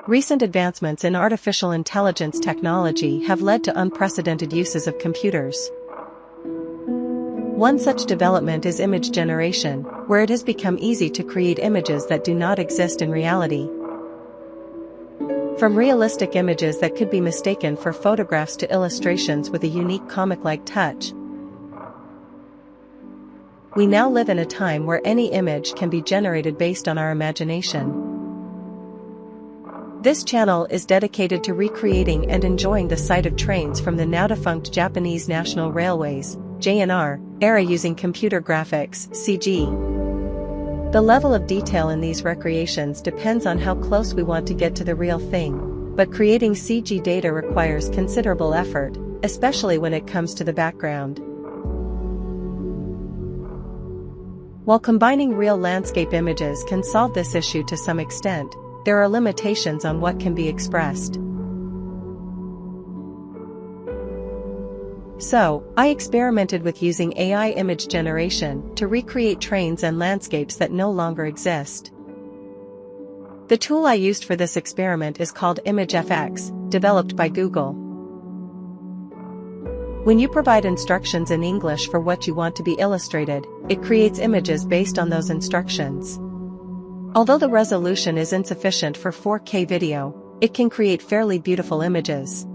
Recent advancements in artificial intelligence technology have led to unprecedented uses of computers. One such development is image generation, where it has become easy to create images that do not exist in reality. From realistic images that could be mistaken for photographs to illustrations with a unique comic-like touch, we now live in a time where any image can be generated based on our imagination. This channel is dedicated to recreating and enjoying the sight of trains from the now-defunct Japanese National Railways (JNR) era using computer graphics (CG). The level of detail in these recreations depends on how close we want to get to the real thing, but creating CG data requires considerable effort, especially when it comes to the background. While combining real landscape images can solve this issue to some extent, there are limitations on what can be expressed. So, I experimented with using AI image generation to recreate trains and landscapes that no longer exist. The tool I used for this experiment is called ImageFX, developed by Google. When you provide instructions in English for what you want to be illustrated, it creates images based on those instructions. Although the resolution is insufficient for 4K video, it can create fairly beautiful images.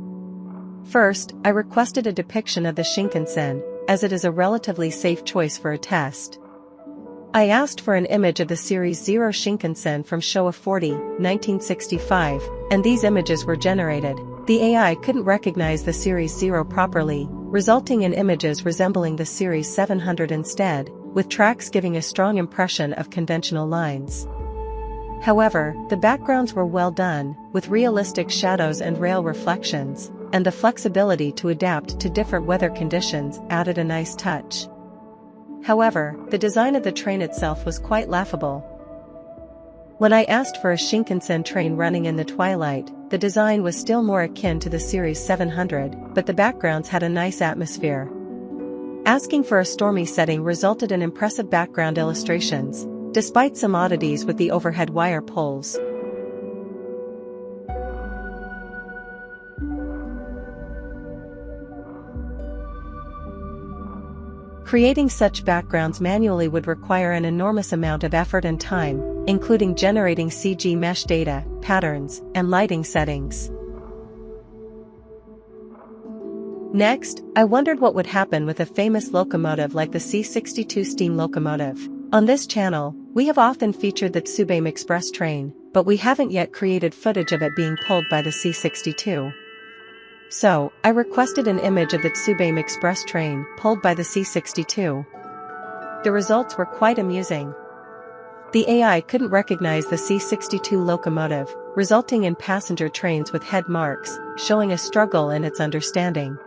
First, I requested a depiction of the Shinkansen, as it is a relatively safe choice for a test. I asked for an image of the Series 0 Shinkansen from Showa 40, 1965, and these images were generated. The AI couldn't recognize the Series 0 properly, resulting in images resembling the Series 700 instead, with tracks giving a strong impression of conventional lines. However, the backgrounds were well done, with realistic shadows and rail reflections, and the flexibility to adapt to different weather conditions added a nice touch. However, the design of the train itself was quite laughable. When I asked for a Shinkansen train running in the twilight, the design was still more akin to the Series 700, but the backgrounds had a nice atmosphere. Asking for a stormy setting resulted in impressive background illustrations, despite some oddities with the overhead wire poles. Creating such backgrounds manually would require an enormous amount of effort and time, including generating CG mesh data, patterns, and lighting settings. Next, I wondered what would happen with a famous locomotive like the C62 steam locomotive. On this channel, we have often featured the Tsubeim Express train, but we haven't yet created footage of it being pulled by the C62. So, I requested an image of the Tsubeim Express train pulled by the C62. The results were quite amusing. The AI couldn't recognize the C62 locomotive, resulting in passenger trains with head marks, showing a struggle in its understanding.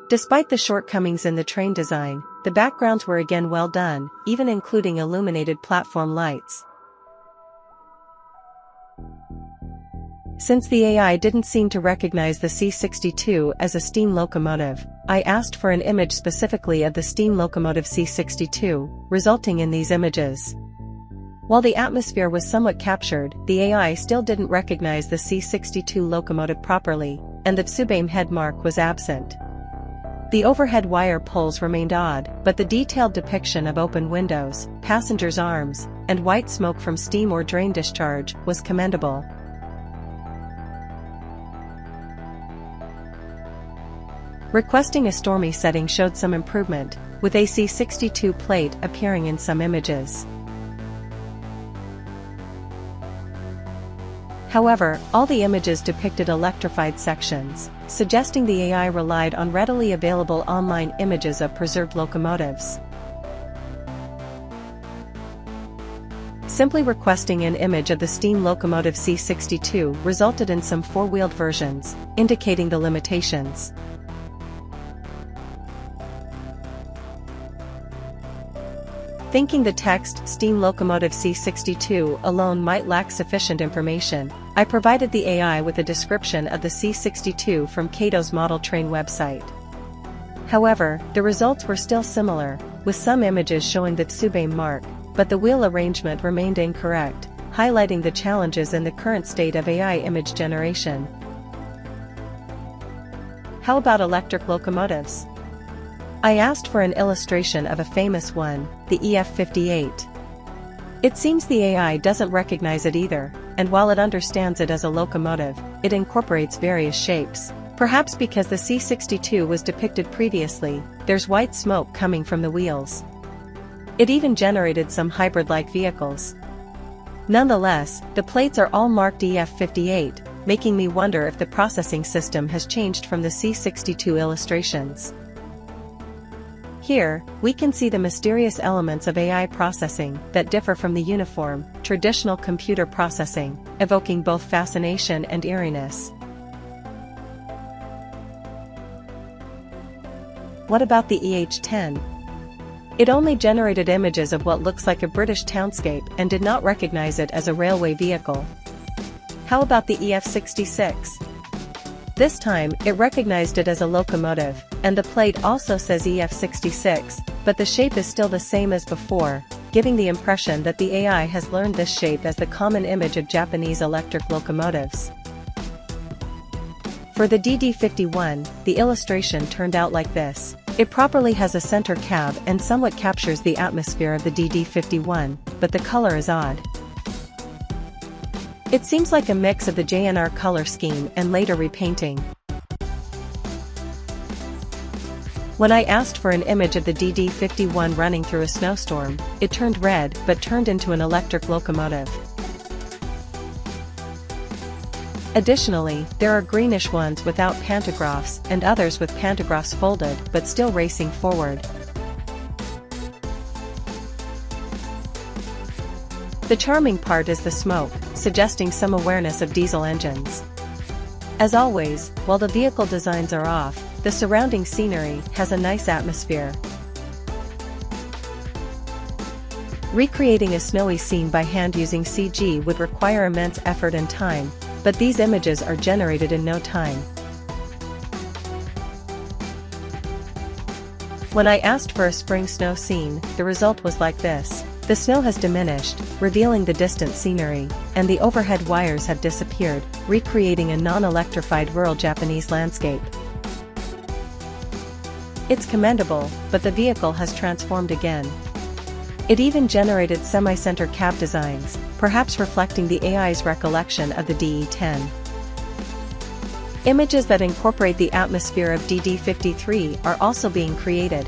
Despite the shortcomings in the train design, the backgrounds were again well done, even including illuminated platform lights. Since the AI didn't seem to recognize the C62 as a steam locomotive, I asked for an image specifically of the steam locomotive C62, resulting in these images. While the atmosphere was somewhat captured, the AI still didn't recognize the C62 locomotive properly, and the Tsubeim head mark was absent. The overhead wire poles remained odd, but the detailed depiction of open windows, passengers' arms, and white smoke from steam or drain discharge was commendable. Requesting a stormy setting showed some improvement, with a C62 plate appearing in some images. However, all the images depicted electrified sections, suggesting the AI relied on readily available online images of preserved locomotives. Simply requesting an image of the steam locomotive C62 resulted in some four-wheeled versions, indicating the limitations. Thinking the text "steam locomotive C62" alone might lack sufficient information, I provided the AI with a description of the C62 from Kato's model train website. However, the results were still similar, with some images showing the Tsubeim mark, but the wheel arrangement remained incorrect, highlighting the challenges in the current state of AI image generation. How about electric locomotives? I asked for an illustration of a famous one, the EF58. It seems the AI doesn't recognize it either, and while it understands it as a locomotive, it incorporates various shapes. Perhaps because the C62 was depicted previously, there's white smoke coming from the wheels. It even generated some hybrid-like vehicles. Nonetheless, the plates are all marked EF58, making me wonder if the processing system has changed from the C62 illustrations. Here, we can see the mysterious elements of AI processing that differ from the uniform, traditional computer processing, evoking both fascination and eeriness. What about the EH10? It only generated images of what looks like a British townscape and did not recognize it as a railway vehicle. How about the EF66? This time, it recognized it as a locomotive, and the plate also says EF66, but the shape is still the same as before, giving the impression that the AI has learned this shape as the common image of Japanese electric locomotives. For the DD51, the illustration turned out like this. It properly has a center cab and somewhat captures the atmosphere of the DD51, but the color is odd. It seems like a mix of the JNR color scheme and later repainting. When I asked for an image of the DD51 running through a snowstorm, it turned red but turned into an electric locomotive. Additionally, there are greenish ones without pantographs and others with pantographs folded but still racing forward. The charming part is the smoke, suggesting some awareness of diesel engines. As always, while the vehicle designs are off, the surrounding scenery has a nice atmosphere. Recreating a snowy scene by hand using CG would require immense effort and time, but these images are generated in no time. When I asked for a spring snow scene, the result was like this. The snow has diminished, revealing the distant scenery, and the overhead wires have disappeared, recreating a non-electrified rural Japanese landscape. It's commendable, but the vehicle has transformed again. It even generated semi-center cab designs, perhaps reflecting the AI's recollection of the DE10. Images that incorporate the atmosphere of DD53 are also being created.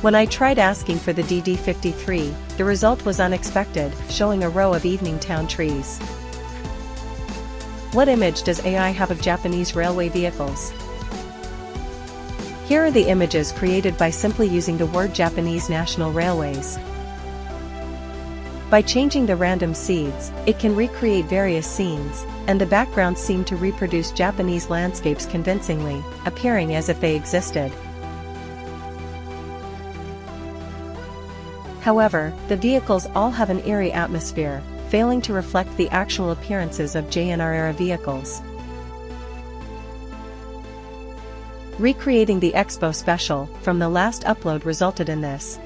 When I tried asking for the DD53, the result was unexpected, showing a row of evening town trees. What image does AI have of Japanese railway vehicles? Here are the images created by simply using the word Japanese National Railways. By changing the random seeds, it can recreate various scenes, and the backgrounds seem to reproduce Japanese landscapes convincingly, appearing as if they existed. However, the vehicles all have an eerie atmosphere, failing to reflect the actual appearances of JNR-era vehicles. Recreating the Expo Special from the last upload resulted in this.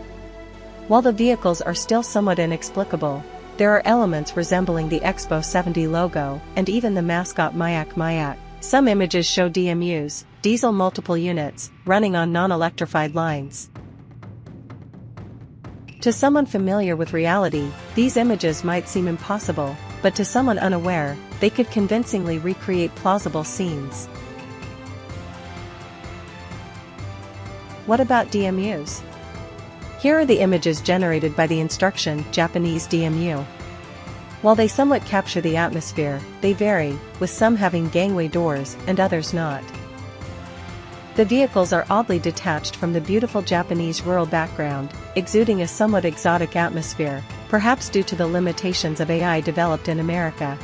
While the vehicles are still somewhat inexplicable, there are elements resembling the Expo 70 logo and even the mascot Mayak. Some images show DMUs, diesel multiple units, running on non-electrified lines. To someone familiar with reality, these images might seem impossible, but to someone unaware, they could convincingly recreate plausible scenes. What about DMUs? Here are the images generated by the instruction Japanese DMU. While they somewhat capture the atmosphere, they vary, with some having gangway doors and others not. The vehicles are oddly detached from the beautiful Japanese rural background, exuding a somewhat exotic atmosphere, perhaps due to the limitations of AI developed in America.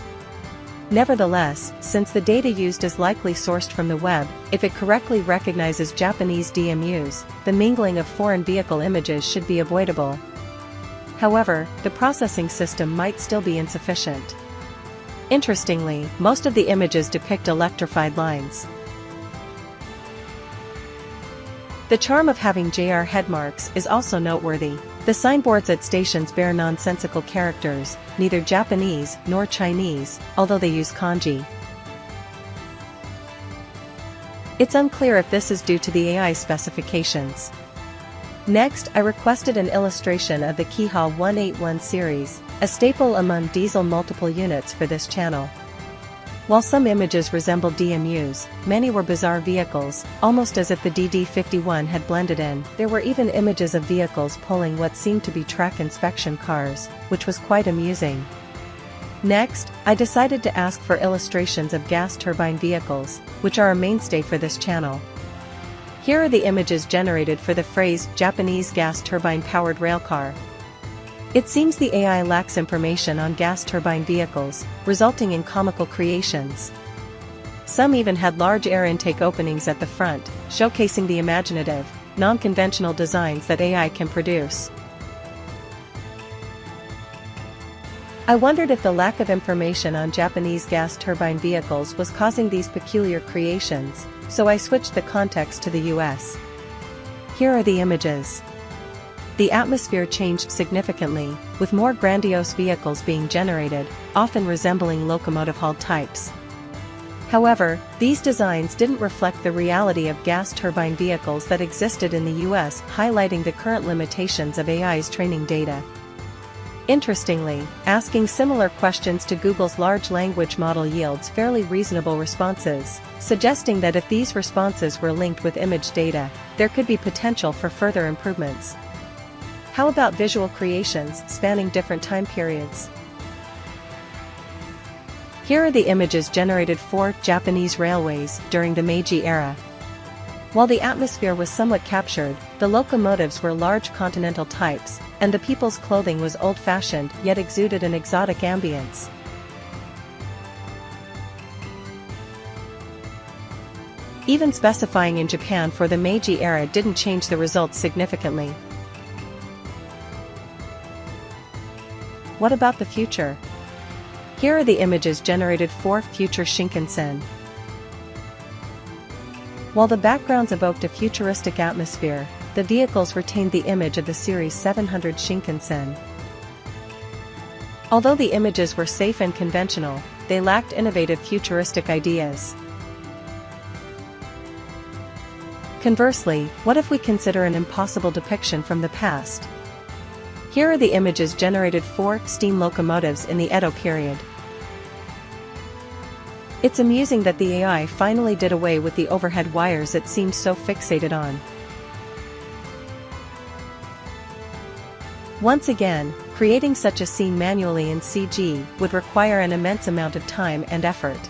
Nevertheless, since the data used is likely sourced from the web, if it correctly recognizes Japanese DMUs, the mingling of foreign vehicle images should be avoidable. However, the processing system might still be insufficient. Interestingly, most of the images depict electrified lines. The charm of having JR headmarks is also noteworthy. The signboards at stations bear nonsensical characters, neither Japanese nor Chinese, although they use kanji. It's unclear if this is due to the AI specifications. Next, I requested an illustration of the Kiha 181 series, a staple among diesel multiple units for this channel. While some images resembled DMUs, many were bizarre vehicles, almost as if the DD51 had blended in. There were even images of vehicles pulling what seemed to be track inspection cars, which was quite amusing. Next, I decided to ask for illustrations of gas turbine vehicles, which are a mainstay for this channel. Here are the images generated for the phrase Japanese gas turbine powered railcar. It seems the AI lacks information on gas turbine vehicles, resulting in comical creations. Some even had large air intake openings at the front, showcasing the imaginative, non-conventional designs that AI can produce. I wondered if the lack of information on Japanese gas turbine vehicles was causing these peculiar creations, so I switched the context to the US. Here are the images. The atmosphere changed significantly, with more grandiose vehicles being generated, often resembling locomotive-hauled types. However, these designs didn't reflect the reality of gas turbine vehicles that existed in the US, highlighting the current limitations of AI's training data. Interestingly, asking similar questions to Google's large language model yields fairly reasonable responses, suggesting that if these responses were linked with image data, there could be potential for further improvements. How about visual creations spanning different time periods? Here are the images generated for Japanese railways during the Meiji era. While the atmosphere was somewhat captured, the locomotives were large continental types, and the people's clothing was old-fashioned yet exuded an exotic ambience. Even specifying in Japan for the Meiji era didn't change the results significantly. What about the future? Here are the images generated for future Shinkansen. While the backgrounds evoked a futuristic atmosphere, the vehicles retained the image of the Series 700 Shinkansen. Although the images were safe and conventional, they lacked innovative futuristic ideas. Conversely, what if we consider an impossible depiction from the past? Here are the images generated for steam locomotives in the Edo period. It's amusing that the AI finally did away with the overhead wires it seems so fixated on. Once again, creating such a scene manually in CG would require an immense amount of time and effort.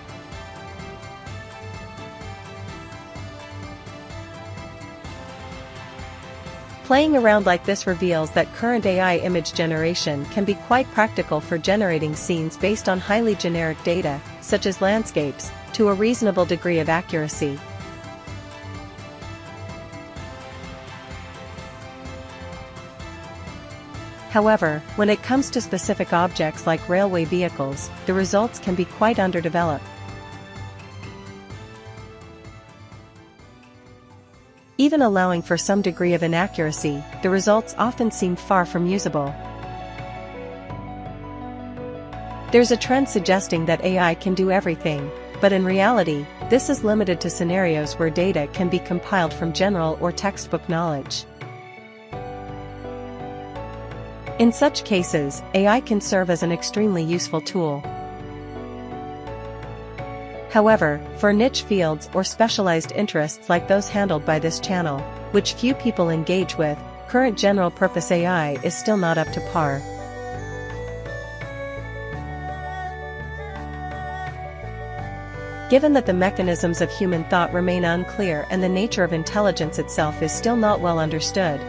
Playing around like this reveals that current AI image generation can be quite practical for generating scenes based on highly generic data, such as landscapes, to a reasonable degree of accuracy. However, when it comes to specific objects like railway vehicles, the results can be quite underdeveloped. Even allowing for some degree of inaccuracy, the results often seem far from usable. There's a trend suggesting that AI can do everything, but in reality, this is limited to scenarios where data can be compiled from general or textbook knowledge. In such cases, AI can serve as an extremely useful tool. However, for niche fields or specialized interests like those handled by this channel, which few people engage with, current general-purpose AI is still not up to par. Given that the mechanisms of human thought remain unclear and the nature of intelligence itself is still not well understood,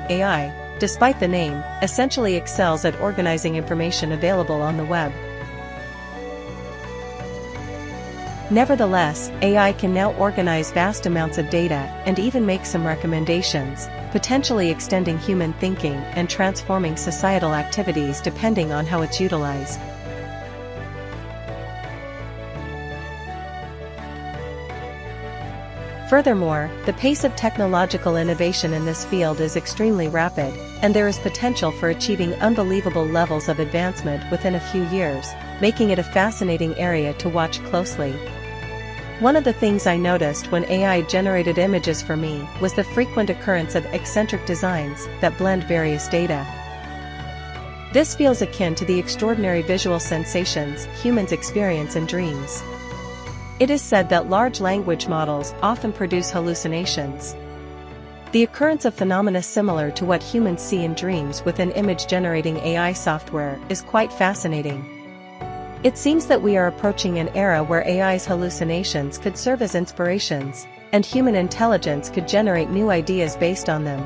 AI, despite the name, essentially excels at organizing information available on the web. Nevertheless, AI can now organize vast amounts of data and even make some recommendations, potentially extending human thinking and transforming societal activities depending on how it's utilized. Furthermore, the pace of technological innovation in this field is extremely rapid, and there is potential for achieving unbelievable levels of advancement within a few years, making it a fascinating area to watch closely. One of the things I noticed when AI generated images for me was the frequent occurrence of eccentric designs that blend various data. This feels akin to the extraordinary visual sensations humans experience in dreams. It is said that large language models often produce hallucinations. The occurrence of phenomena similar to what humans see in dreams within image-generating AI software is quite fascinating. It seems that we are approaching an era where AI's hallucinations could serve as inspirations, and human intelligence could generate new ideas based on them.